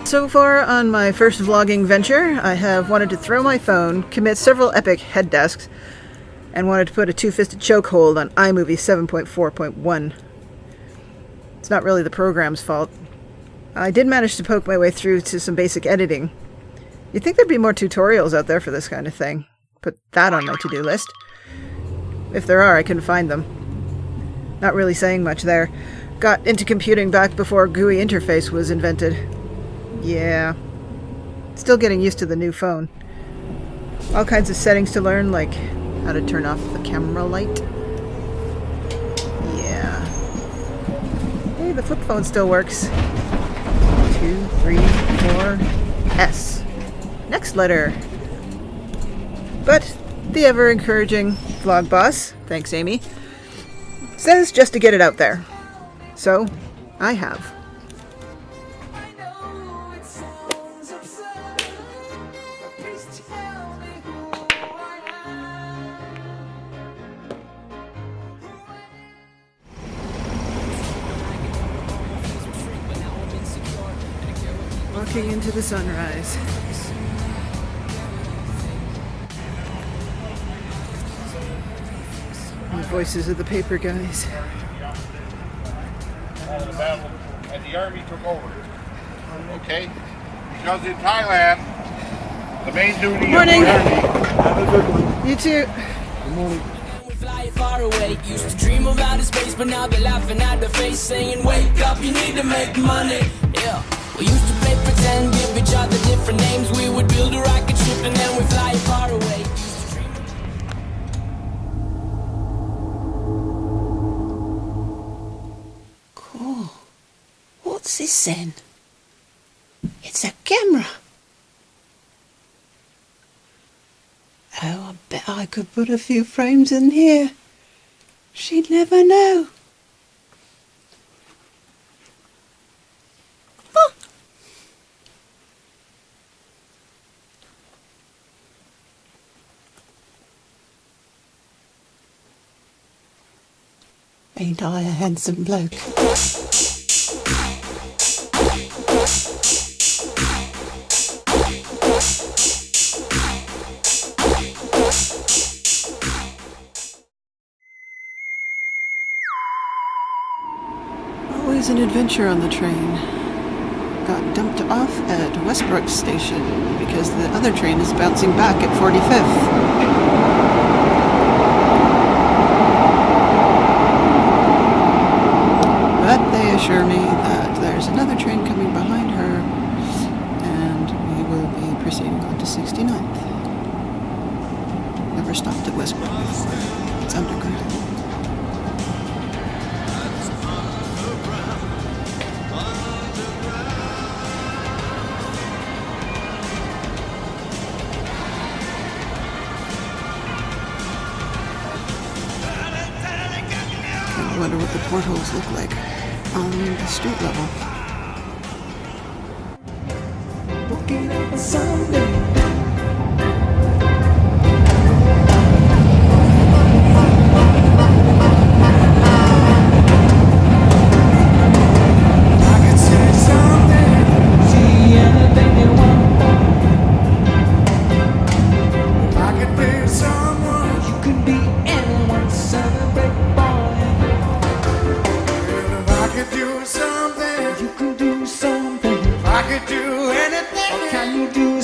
So far on my first vlogging venture, I have wanted to throw my phone, commit several epic head desks, and wanted to put a two-fisted chokehold on iMovie 7.4.1. It's not really the program's fault. I did manage to poke my way through to some basic editing. You'd think there'd be more tutorials out there for this kind of thing. Put that on my to-do list. If there are, I couldn't find them. Not really saying much there. Got into computing back before GUI interface was invented. Yeah. Still getting used to the new phone. All kinds of settings to learn, like how to turn off the camera light. Yeah. Hey, the flip phone still works. 2, 3, 4, S. Next letter. But the ever-encouraging vlog boss, thanks Amy, says just to get it out there. So, I have. Walking into the sunrise. And the voices of the paper guys. The battle and the army took over. Okay? Because in Thailand, the main duty Morning. of the army. Have a good one. You too. Good morning. Fly far away, used to dream of outer space, but now they're laughing at the face, saying, wake up, you need to make money. Yeah. We used to play pretend, give each other different names. We would build a rocket ship and then we'd fly far away. Cool. What's this then? It's a camera. Oh, I bet I could put a few frames in here. She'd never know. Huh. Ain't I a handsome bloke? Always an adventure on the train. Got dumped off at Westbrook Station because the other train is bouncing back at 45th. But they assure me that there's another train coming behind her and we will be proceeding on to 69th. Never stopped at Westbrook before. It's underground. I wonder what the portholes look like on the street level. Walking up a Sunday. You can do anything. What can you do?